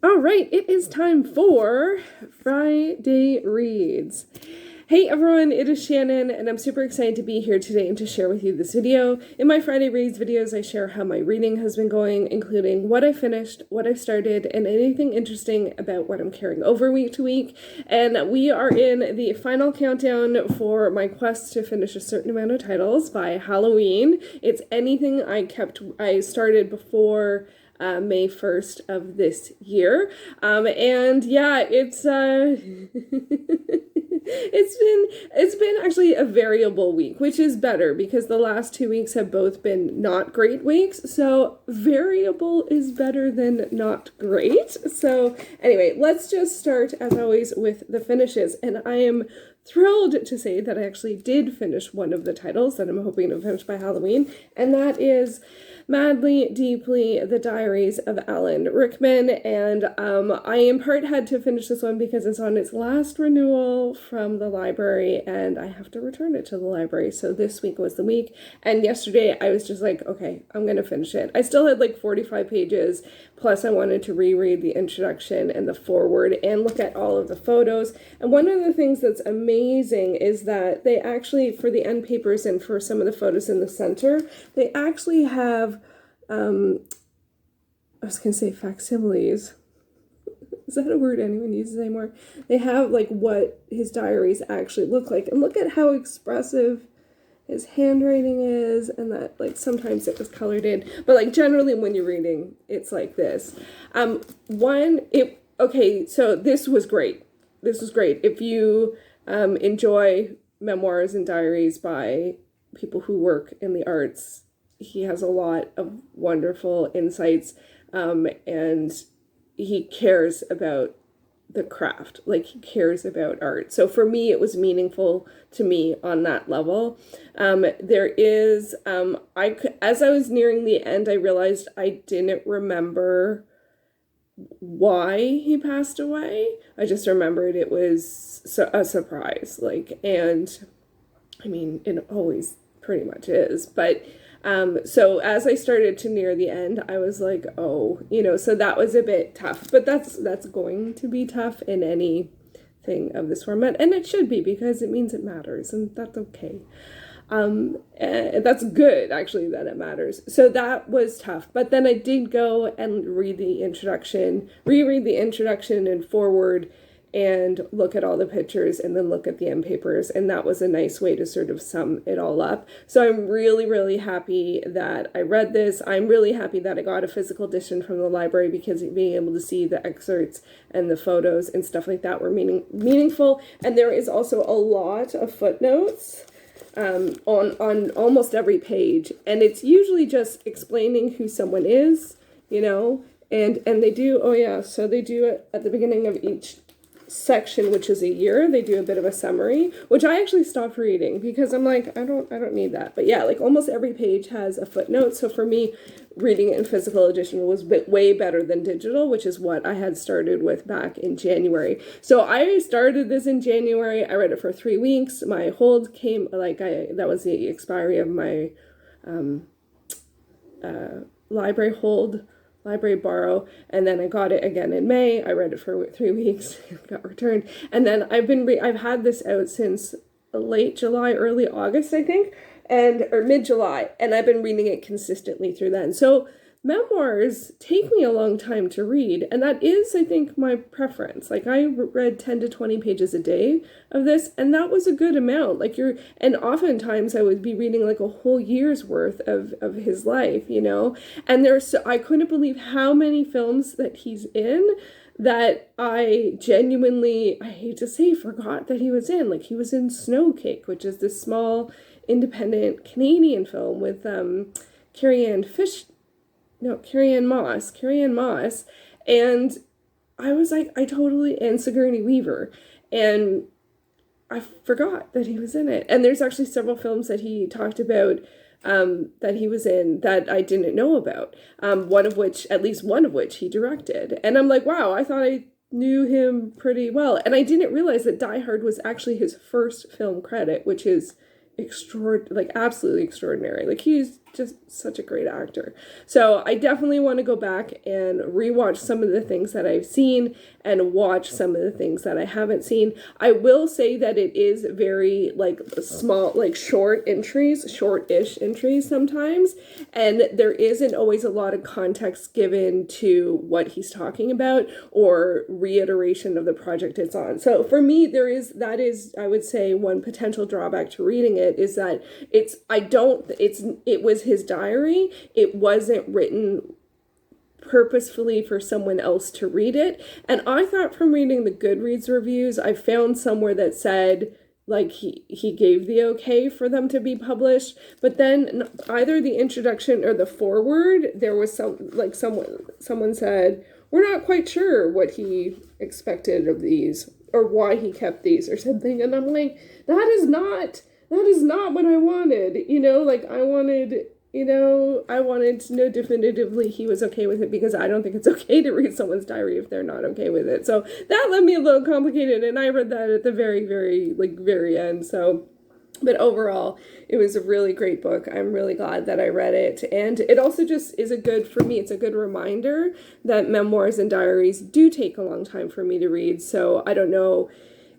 All right, it is time for Friday Reads. Hey everyone, it is Shannon, and I'm super excited to be here today and to share with you this video. In my Friday Reads videos, I share how my reading has been going, including what I finished, what I've started, and anything interesting about what I'm carrying over week to week. And we are in the final countdown for my quest to finish a certain amount of titles by Halloween. It's anything I started before May 1st of this year. And yeah, it's it's been actually a variable week, which is better because the last 2 weeks have both been not great weeks. So variable is better than not great. So anyway, let's just start as always with the finishes. And I am thrilled to say that I actually did finish one of the titles that I'm hoping to finish by Halloween, and that is Madly, Deeply, The Diaries of Alan Rickman. And I in part had to finish this one because it's on its last renewal from the library and I have to return it to the library. So this week was the week. And yesterday I was just like, okay, I'm going to finish it. I still had like 45 pages. Plus I wanted to reread the introduction and the foreword and look at all of the photos. And one of the things that's amazing is that they actually, for the end papers and for some of the photos in the center, they actually have I was going to say facsimiles. Is that a word anyone uses anymore? They have like what his diaries actually look like. And look at how expressive his handwriting is, and that like sometimes it was colored in. But like generally when you're reading, it's like this. Okay, so this was great. This was great. If you enjoy memoirs and diaries by people who work in the arts, he has a lot of wonderful insights, and he cares about the craft, like he cares about art. So for me, it was meaningful to me on that level. There is, as I was nearing the end, I realized I didn't remember why he passed away. I just remembered it was a surprise, and I mean, it always pretty much is, but so as I started to near the end, I was like, oh, so that was a bit tough, but that's going to be tough in anything of this format, and it should be because it means it matters, and that's okay. And that's good, actually, that it matters. So that was tough, but then I did go and reread the introduction and foreword, and look at all the pictures and then look at the end papers. And that was a nice way to sort of sum it all up. So I'm really, really happy that I read this. I'm really happy that I got a physical edition from the library because being able to see the excerpts and the photos and stuff like that were meaningful. And there is also a lot of footnotes on almost every page. And it's usually just explaining who someone is, and they do, so they do it at the beginning of each section, which is a year. They do a bit of a summary, which I actually stopped reading because I'm like, I don't need that. But yeah, like almost every page has a footnote. So for me, reading it in physical edition was way better than digital, which is what I had started with back in January. So I started this in January. I read it for 3 weeks. My hold came, that was the expiry of my library borrow, and then I got it again in May. I read it for 3 weeks, got returned, and then I've had this out since late July, early August, I think, or mid-July, and I've been reading it consistently through then. So memoirs take me a long time to read, and that is, I think, my preference. Like, I read 10 to 20 pages a day of this, and that was a good amount. And oftentimes I would be reading like a whole year's worth of his life, and I couldn't believe how many films that he's in that I genuinely, I hate to say, forgot that he was in. Like, he was in Snowcake, which is this small independent Canadian film with Carrie-Anne Moss, and I was like, and Sigourney Weaver, and I forgot that he was in it. And there's actually several films that he talked about that he was in that I didn't know about, at least one of which he directed. And I'm like, wow, I thought I knew him pretty well. And I didn't realize that Die Hard was actually his first film credit, which is absolutely extraordinary. Like, he's just such a great actor. So I definitely want to go back and rewatch some of the things that I've seen and watch some of the things that I haven't seen. I will say that it is very like small, like short-ish entries sometimes. And there isn't always a lot of context given to what he's talking about or reiteration of the project it's on. So for me, that is, I would say, one potential drawback to reading it is that it was his diary. It wasn't written purposefully for someone else to read it. And I thought from reading the Goodreads reviews, I found somewhere that said like he gave the okay for them to be published, but then either the introduction or the foreword, there was someone said, we're not quite sure what he expected of these or why he kept these or something. And I'm like, that is not what I wanted. I wanted to know definitively he was okay with it, because I don't think it's okay to read someone's diary if they're not okay with it. So that left me a little complicated, and I read that at the very, very, very end. So, but overall, it was a really great book. I'm really glad that I read it. And it also just is it's a good reminder that memoirs and diaries do take a long time for me to read. So I don't know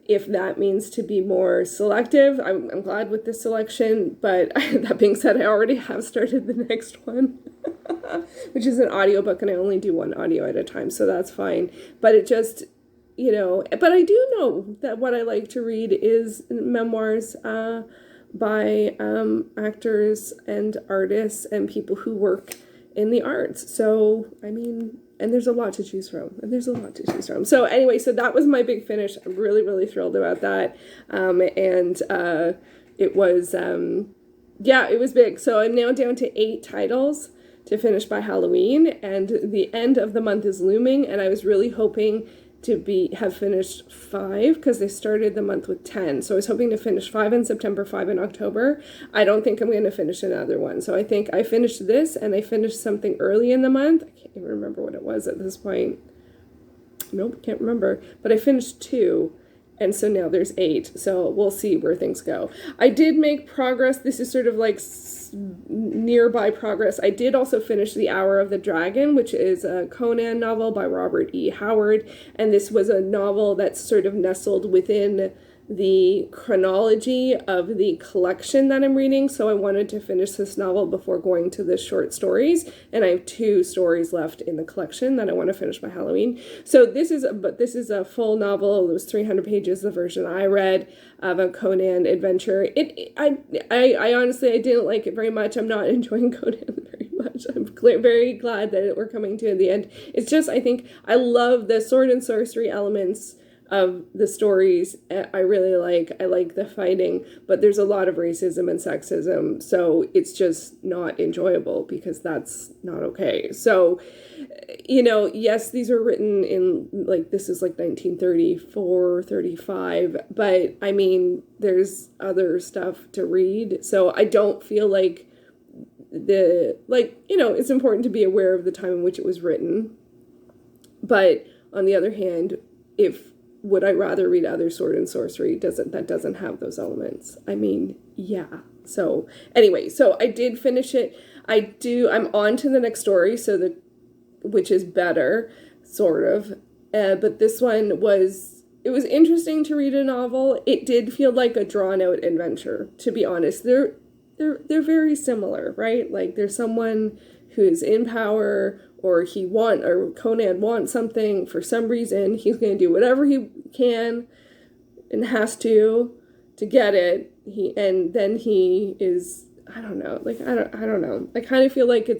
if that means to be more selective. I'm glad with this selection, but that being said, I already have started the next one, which is an audiobook, and I only do one audio at a time, so that's fine. But it just, but I do know that what I like to read is memoirs by actors and artists and people who work in the arts. So, I mean, and there's a lot to choose from. So anyway, so that was my big finish. I'm really, really thrilled about that. It was, it was big. So I'm now down to 8 titles to finish by Halloween, and the end of the month is looming, and I was really hoping to have finished 5, because they started the month with 10. So I was hoping to finish 5 in September, 5 in October. I don't think I'm going to finish another one. So I think I finished this, and I finished something early in the month. I can't even remember what it was at this point. Nope, can't remember. But I finished 2. And so now there's 8. So we'll see where things go. I did make progress. This is sort of like nearby progress. I did also finish The Hour of the Dragon, which is a Conan novel by Robert E. Howard. And this was a novel that's sort of nestled within the chronology of the collection that I'm reading. So I wanted to finish this novel before going to the short stories. And I have 2 stories left in the collection that I want to finish by Halloween. So this is a full novel. It was 300 pages, the version I read, of a Conan adventure. I honestly, I didn't like it very much. I'm not enjoying Conan very much. I'm very glad that we're coming to the end. It's just, I think I love the sword and sorcery elements of the stories. I like the fighting, but there's a lot of racism and sexism, so it's just not enjoyable, because that's not okay. So, yes, these are written in, this is 1934, 35, but I mean, there's other stuff to read, so I don't feel like it's important to be aware of the time in which it was written. But on the other hand, would I rather read other sword and sorcery that doesn't have those elements? I mean, yeah. So anyway, so I did finish it. I'm on to the next story, which is better, sort of. But this one it was interesting to read a novel. It did feel like a drawn out adventure, to be honest. They're very similar, right? Like, there's someone who's in power, or Conan wants something for some reason. He's going to do whatever he can and has to get it. Then he is, I don't know. I don't know. I kind of feel like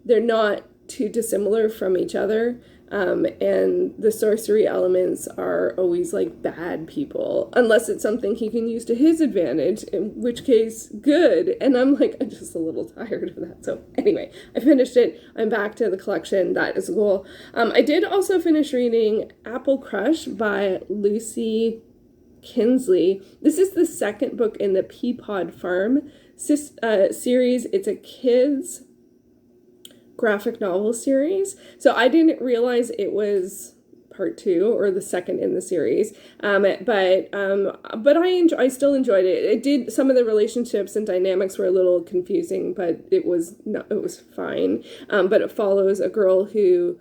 they're not too dissimilar from each other. And the sorcery elements are always bad people, unless it's something he can use to his advantage, in which case, good. And I'm just a little tired of that. So anyway, I finished it. I'm back to the collection. That is cool. I did also finish reading Apple Crush by Lucy Knisley. This is the second book in the Peapod Farm series. It's a kids graphic novel series. So I didn't realize it was part 2 or the second in the series. But I still enjoyed it. It did, some of the relationships and dynamics were a little confusing, but it was fine. But it follows a girl who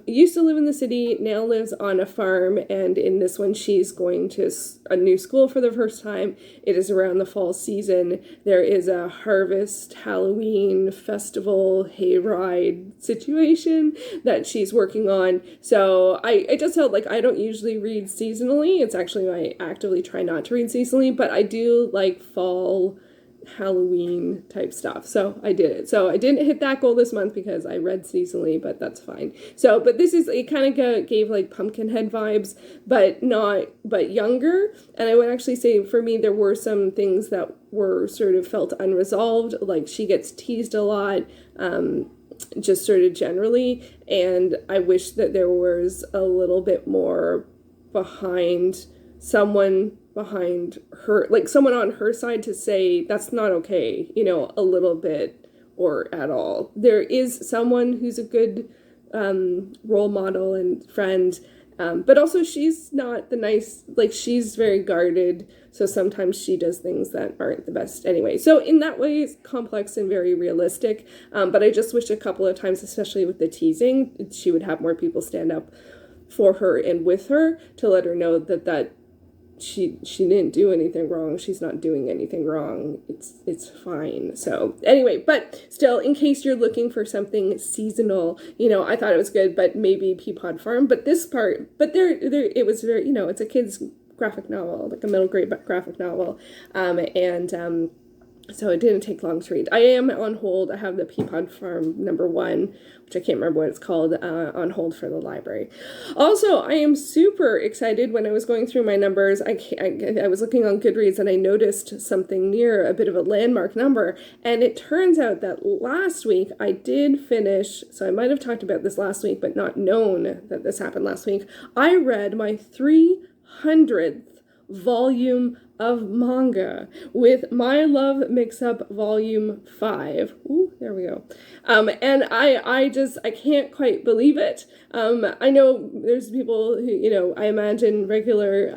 used to live in the city, now lives on a farm, and in this one she's going to a new school for the first time. It is around the fall season. There is a harvest, Halloween, festival, hayride situation that she's working on. So I just felt like I don't usually read seasonally. It's actually, I actively try not to read seasonally, but I do like fall, Halloween type stuff. So I did it. So I didn't hit that goal this month because I read seasonally, but that's fine. So, but this is, it kind of gave like Pumpkinhead vibes, but younger. And I would actually say for me, there were some things that were sort of felt unresolved. Like she gets teased a lot, just sort of generally. And I wish that there was a little bit more someone behind her, like someone on her side to say that's not okay, a little bit or at all. There is someone who's a good role model and friend, but also she's not the nice, like she's very guarded, so sometimes she does things that aren't the best anyway. So in that way, it's complex and very realistic, but I just wish a couple of times, especially with the teasing, she would have more people stand up for her and with her to let her know that she didn't do anything wrong. She's not doing anything wrong. It's fine. So anyway, but still, in case you're looking for something seasonal, I thought it was good, but maybe Peapod Farm. But this part, there it was very, it's a kid's graphic novel, like a middle grade graphic novel, so it didn't take long to read. I am on hold. I have the Peapod Farm #1, which I can't remember what it's called, on hold for the library. Also, I am super excited. When I was going through my numbers, I was looking on Goodreads and I noticed something near a bit of a landmark number. And it turns out that last week I did finish, so I might have talked about this last week, but not known that this happened last week. I read my 300th volume of manga with My Love Mix-Up Volume 5. Ooh, there we go. And I can't quite believe it. I know there's people who, I imagine regular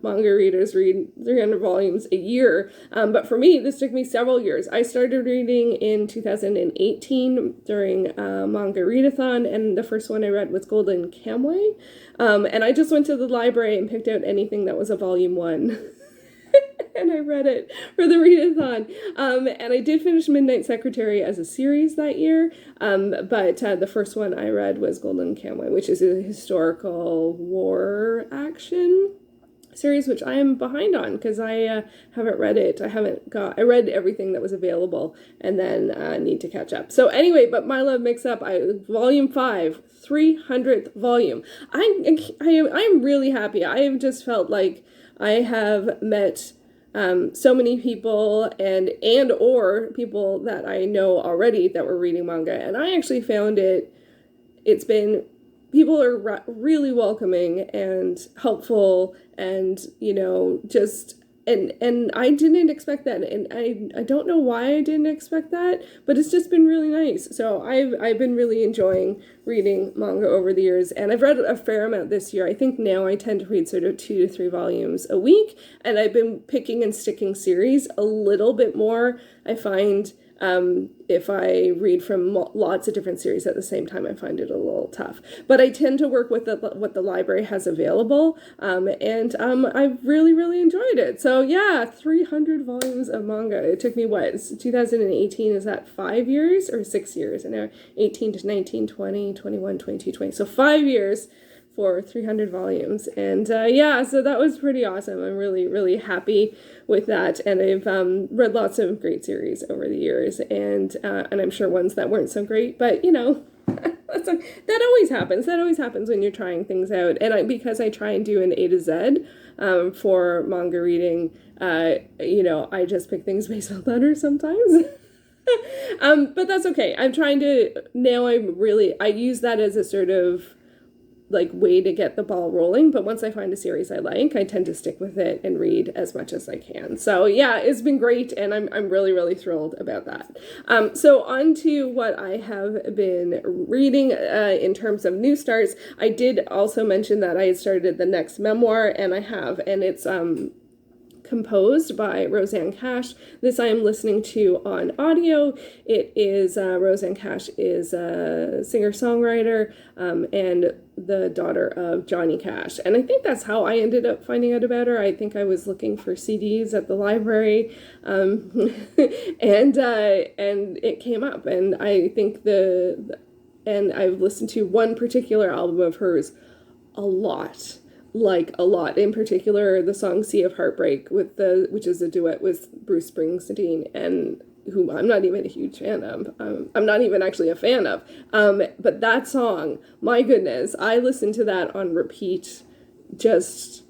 manga readers read 300 volumes a year. But for me, this took me several years. I started reading in 2018 during Manga Readathon, and the first one I read was Golden Kamuy. And I just went to the library and picked out anything that was a volume 1. And I read it for the readathon. And I did finish Midnight Secretary as a series that year. But the first one I read was Golden Kamuy, which is a historical war action series, which I am behind on because I haven't read it. I read everything that was available and then need to catch up. So anyway, but My Love Mix-Up, Volume 5, 300th volume. I am really happy. I have just felt like I have met so many people and or people that I know already that were reading manga, and I actually found people are really welcoming and helpful, and just and I didn't expect that, and I don't know why I didn't expect that, but it's just been really nice. So I've been really enjoying reading manga over the years, and I've read a fair amount this year. I think now I tend to read sort of 2 to 3 volumes a week, and I've been picking and sticking series a little bit more. I find if I read from lots of different series at the same time, I find it a little tough. But I tend to work with what the library has available, and I've really, really enjoyed it. So yeah, 300 volumes of manga. It took me, 2018, is that 5 years or 6 years? And now 18 to 19, 20, 21, 22, 20. So 5 years for 300 volumes. And so that was pretty awesome. I'm really, really happy with that. And I've read lots of great series over the years, and I'm sure ones that weren't so great, but that always happens. That always happens when you're trying things out. And because I try and do an A to Z for manga reading, I just pick things based on letters sometimes. But that's okay. I'm trying to, now I use that as a sort of way to get the ball rolling, but once I find a series I like, I tend to stick with it and read as much as I can. So yeah, it's been great, and I'm really, really thrilled about that. So on to what I have been reading in terms of new starts. I did also mention that I had started the next memoir, and I have, and it's composed by Rosanne Cash. This I am listening to on audio. It is, Rosanne Cash is a singer-songwriter and the daughter of Johnny Cash. And I think that's how I ended up finding out about her. I think I was looking for CDs at the library and it came up. And I think and I've listened to one particular album of hers a lot. In particular the song Sea of Heartbreak which is a duet with Bruce Springsteen, and whom I'm not even a huge fan of. I'm not even actually a fan of. But that song, my goodness, I listened to that on repeat just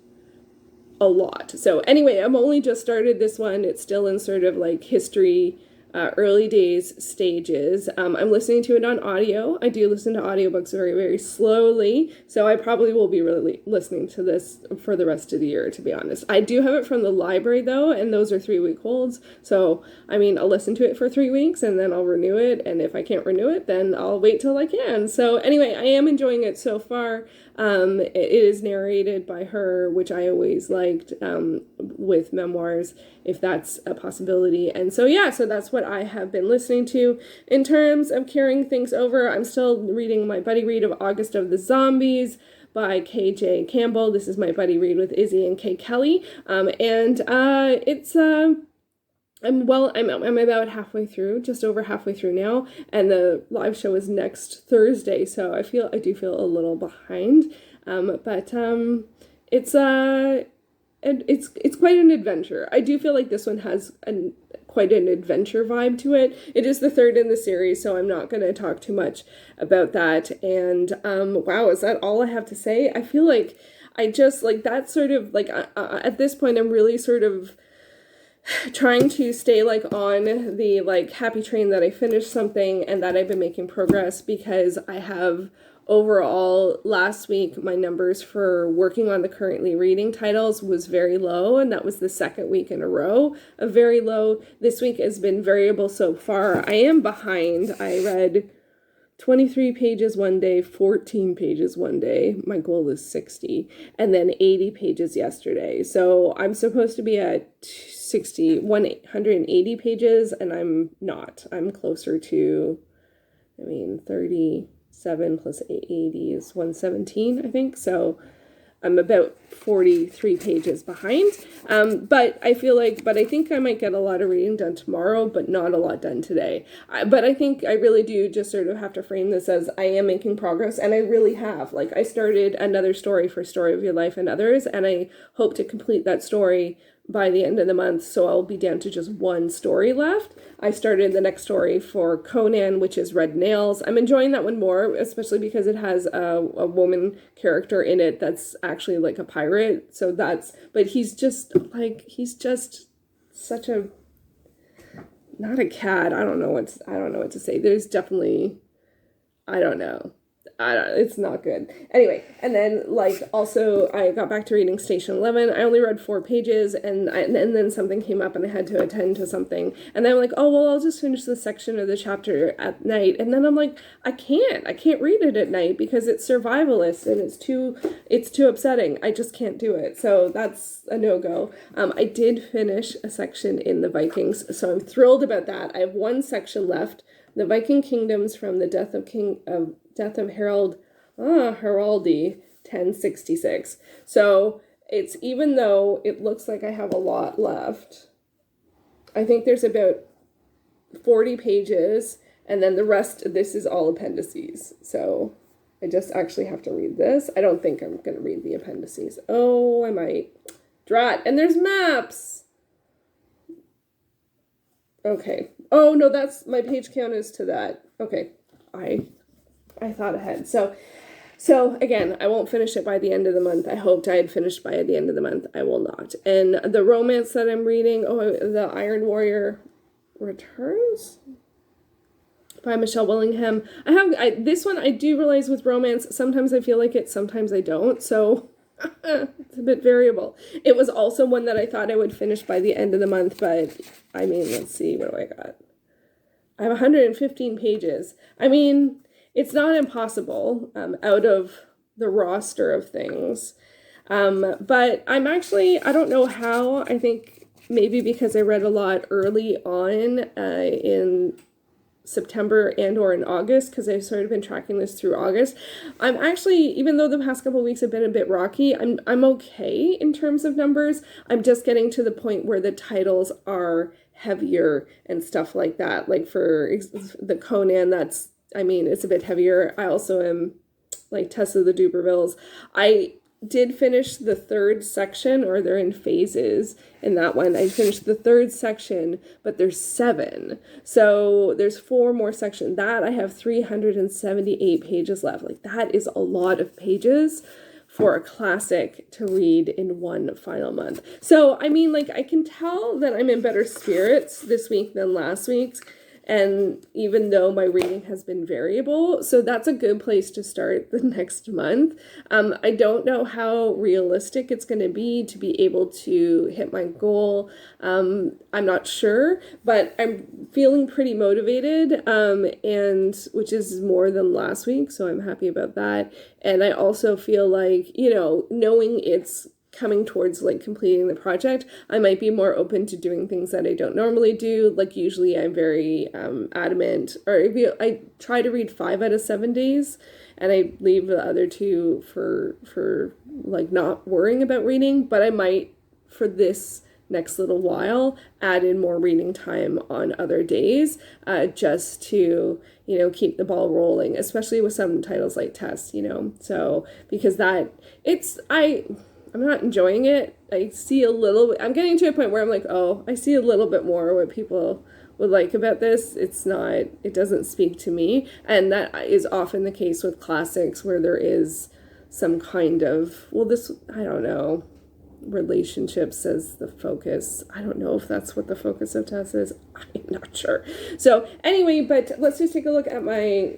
a lot. So anyway, I'm only just started this one. It's still in sort of history, early days stages. I'm listening to it on audio. I do listen to audiobooks very, very slowly, so I probably will be really listening to this for the rest of the year, to be honest. I do have it from the library, though, and those are 3-week holds, so, I'll listen to it for 3 weeks, and then I'll renew it, and if I can't renew it, then I'll wait till I can. So, anyway, I am enjoying it so far. It is narrated by her, which I always liked with memoirs, if that's a possibility. And so, yeah, so that's what I have been listening to. In terms of carrying things over, I'm still reading my buddy read of August of the Zombies by K.J. Campbell. This is my buddy read with Izzy and Kay Kelly. It's... I'm about halfway through, just over halfway through now, and the live show is next Thursday, so I do feel a little behind, but it's quite an adventure. I do feel like this one has quite an adventure vibe to it. It is the third in the series, so I'm not going to talk too much about that. And wow, is that all I have to say? I feel like I just that sort of at this point I'm really sort of trying to stay on the happy train that I finished something and that I've been making progress, because I have overall last week my numbers for working on the currently reading titles was very low, and that was the second week in a row of very low. This week has been variable so far. I am behind. I read 23 pages one day, 14 pages one day. My goal is 60, and then 80 pages yesterday. So I'm supposed to be at 180 pages, and I'm not. I'm closer to, 37 plus 80 is 117, I think. So I'm about 43 pages behind. But I think I might get a lot of reading done tomorrow, but not a lot done today. But I think I really do just sort of have to frame this as I am making progress, and I really have. I started another story for Story of Your Life and Others, and I hope to complete that story by the end of the month, so I'll be down to just one story left. I started the next story for Conan, which is Red Nails. I'm enjoying that one more, especially because it has a woman character in it that's actually a pirate. So but he's just such a, not a cat. I don't know what to say. There's definitely, I don't know. It's not good. Anyway, and then also I got back to reading Station 11. I only read 4 pages, and then something came up and I had to attend to something. And then I'm like, oh, well, I'll just finish this section of the chapter at night. And then I'm like, I can't read it at night because it's survivalist and it's too upsetting. I just can't do it. So that's a no-go. I did finish a section in the Vikings, so I'm thrilled about that. I have one section left. The Viking Kingdoms from the death of Haraldi, 1066. So it's, even though it looks like I have a lot left, I think there's about 40 pages, and then the rest, this is all appendices. So I just actually have to read this. I don't think I'm going to read the appendices. Oh, I might. Drat. And there's maps. Okay. Oh, no, that's, my page count is to that. Okay. I thought ahead. So again, I won't finish it by the end of the month. I hoped I had finished by the end of the month. I will not. And the romance that I'm reading, The Iron Warrior Returns? by Michelle Willingham. This one I do realize with romance, sometimes I feel like it, sometimes I don't, so it's a bit variable. It was also one that I thought I would finish by the end of the month, but I mean, let's see, what do I got? I have 115 pages. I mean, it's not impossible out of the roster of things. But I'm actually, I don't know how, I think maybe because I read a lot early on in September and or in August, because I've sort of been tracking this through August. I'm actually, even though the past couple of weeks have been a bit rocky, I'm okay in terms of numbers. I'm just getting to the point where the titles are heavier and stuff like that. Like for the Conan, it's a bit heavier. I also am like Tessa the Dubervilles. I did finish the third section, or they're in phases in that one. I finished the third section, but there's 7. So there's 4 more sections. That I have 378 pages left. Like that is a lot of pages for a classic to read in one final month. So, I mean, like I can tell that I'm in better spirits this week than last week's. And even though my reading has been variable, so that's a good place to start the next month. I don't know how realistic it's going to be able to hit my goal. I'm not sure, but I'm feeling pretty motivated, and which is more than last week, so I'm happy about that. And I also feel like, knowing it's coming towards like completing the project, I might be more open to doing things that I don't normally do. Like usually I'm very adamant, or I try to read 5 out of 7 days, and I leave the other 2 for like not worrying about reading. But I might, for this next little while, add in more reading time on other days, just to keep the ball rolling, especially with some titles like Tess, so because I'm not enjoying it. I see I'm getting to a point where I'm like, oh, I see a little bit more what people would like about this. It doesn't speak to me. And that is often the case with classics where there is some kind of, I don't know, relationships as the focus. I don't know if that's what the focus of Tess is. I'm not sure. So anyway, but let's just take a look at my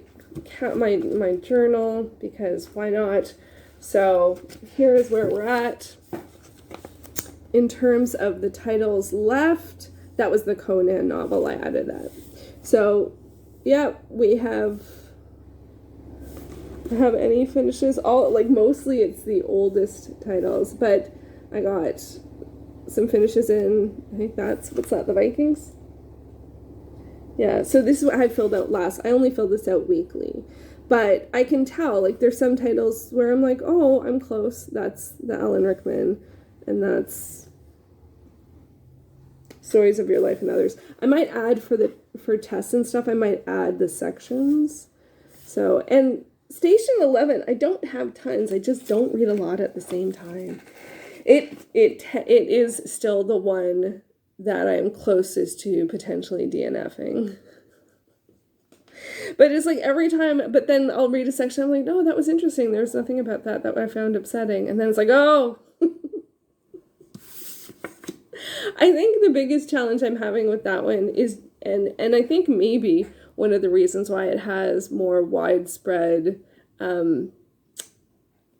journal, because why not? So here is where we're at in terms of the titles left. That was the Conan novel. I added that. So yeah, I have any finishes, mostly it's the oldest titles, but I got some finishes in, I think what's that, the Vikings? Yeah, so this is what I had filled out last. I only filled this out weekly. But I can tell, like, there's some titles where I'm like, oh, I'm close. That's the Alan Rickman, and that's Stories of Your Life and Others. I might add for tests and stuff, I might add the sections. So, and Station 11, I don't have tons. I just don't read a lot at the same time. It is still the one that I'm closest to potentially DNFing. But it's like every time, but then I'll read a section, I'm like, no, that was interesting. There's nothing about that I found upsetting. And then it's like, oh. I think the biggest challenge I'm having with that one is, and I think maybe one of the reasons why it has more widespread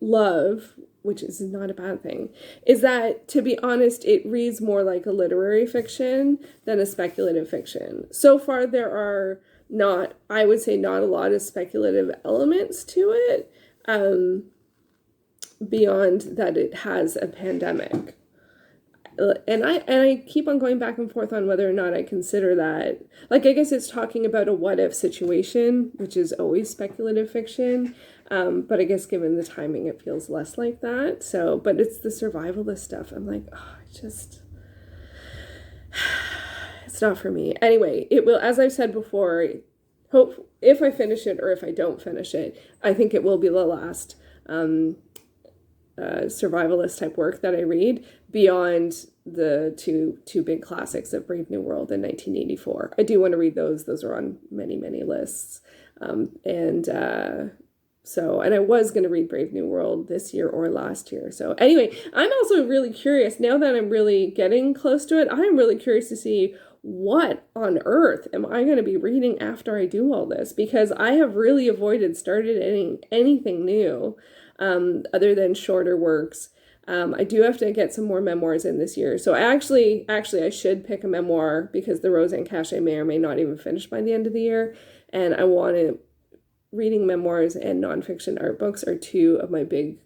love, which is not a bad thing, is that, to be honest, it reads more like a literary fiction than a speculative fiction. So far, there are I would say not a lot of speculative elements to it, beyond that it has a pandemic. And I keep on going back and forth on whether or not I consider that. Like, I guess it's talking about a what-if situation, which is always speculative fiction. But I guess given the timing, it feels less like that. So, but it's the survivalist stuff. I'm like, oh, it's not for me. Anyway, it will, as I've said before, if I finish it or if I don't finish it, I think it will be the last survivalist type work that I read beyond the two big classics of Brave New World and 1984. I do want to read those. Those are on many, many lists. And I was going to read Brave New World this year or last year. So anyway, I'm also really curious, now that I'm really getting close to it, I'm really curious to see what on earth am I going to be reading after I do all this? Because I have really avoided starting anything new other than shorter works. I do have to get some more memoirs in this year. So I should pick a memoir because the Rosanne cache I may or may not even finish by the end of the year. And I want to, reading memoirs and nonfiction art books are two of my big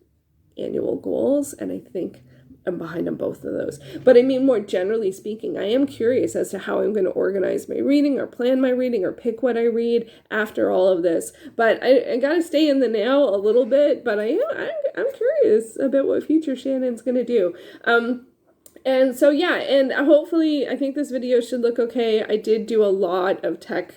annual goals. And I think I'm behind on both of those. But I mean, more generally speaking, I am curious as to how I'm going to organize my reading or plan my reading or pick what I read after all of this. But I got to stay in the now a little bit, but I'm curious about what future Shannon's going to do. And so, yeah, and hopefully I think this video should look okay. I did do a lot of tech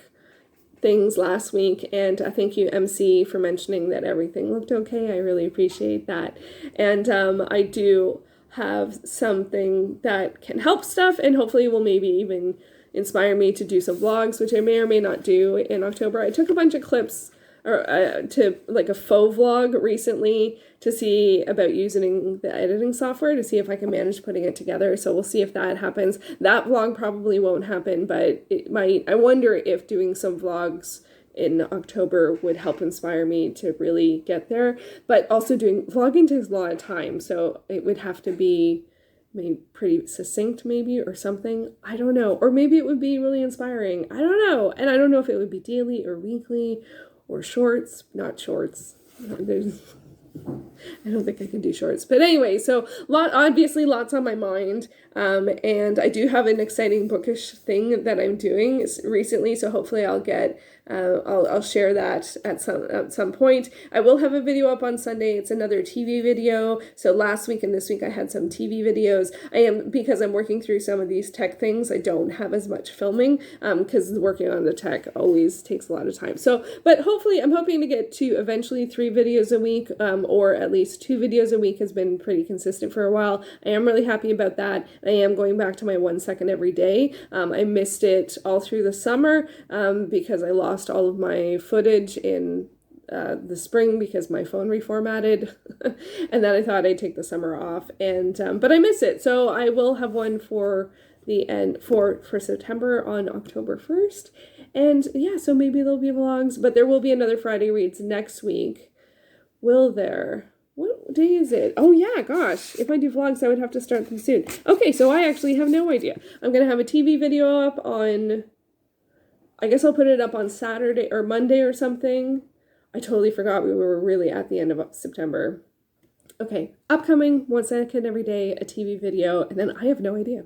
things last week, and thank you, MC, for mentioning that everything looked okay. I really appreciate that. And I do have something that can help stuff and hopefully will maybe even inspire me to do some vlogs, which I may or may not do in October. I took a bunch of clips to like a faux vlog recently to see about using the editing software to see if I can manage putting it together. So we'll see if that happens. That vlog probably won't happen, but it might. I wonder if doing some vlogs in October would help inspire me to really get there. But also vlogging takes a lot of time, so it would have to be maybe pretty succinct maybe or something. I don't know. Or maybe it would be really inspiring. I don't know. And I don't know if it would be daily or weekly or shorts. Not shorts. I don't think I can do shorts. But anyway, so obviously lots on my mind. And I do have an exciting bookish thing that I'm doing recently, so hopefully I'll get I'll share that at some point. I will have a video up on Sunday. It's another TV video. So last week and this week I had some TV videos. Because I'm working through some of these tech things, I don't have as much filming because working on the tech always takes a lot of time. So, but hopefully I'm hoping to get to eventually 3 videos a week, or at least 2 videos a week has been pretty consistent for a while. I am really happy about that. I am going back to my 1 second every day. I missed it all through the summer because I lost all of my footage in the spring because my phone reformatted, and then I thought I'd take the summer off, and but I miss it, so I will have one for the end for September on October 1st, and yeah, so maybe there'll be vlogs, but there will be another Friday Reads next week. Will there? What day is it? Oh yeah, gosh, if I do vlogs I would have to start them soon. Okay, so I actually have no idea. I'm gonna have a TV video up on, I guess I'll put it up on Saturday or Monday or something. I totally forgot we were really at the end of September. Okay, upcoming 1 second every day, a TV video, and then I have no idea.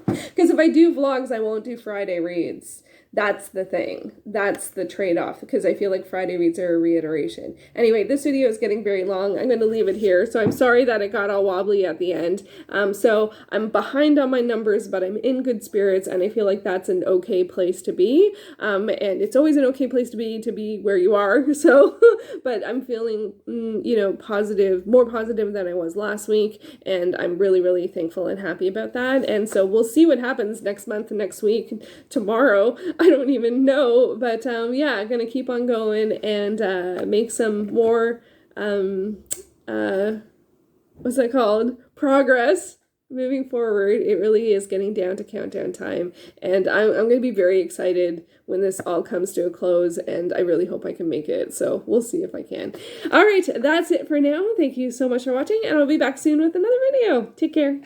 Because if I do vlogs, I won't do Friday Reads. That's the thing. That's the trade-off, because I feel like Friday Reads are a reiteration. Anyway, this video is getting very long. I'm going to leave it here. So I'm sorry that it got all wobbly at the end. So I'm behind on my numbers, but I'm in good spirits, and I feel like that's an okay place to be. And it's always an okay place to be where you are. So, but I'm feeling, positive, more positive than I was last week, and I'm really, really thankful and happy about that. And so we'll see what happens next month, next week, tomorrow. I don't even know, but yeah, I'm gonna keep on going and make some more what's that called? Progress moving forward. It really is getting down to countdown time, and I'm gonna be very excited when this all comes to a close, and I really hope I can make it, so we'll see if I can. All right, that's it for now. Thank you so much for watching, and I'll be back soon with another video. Take care.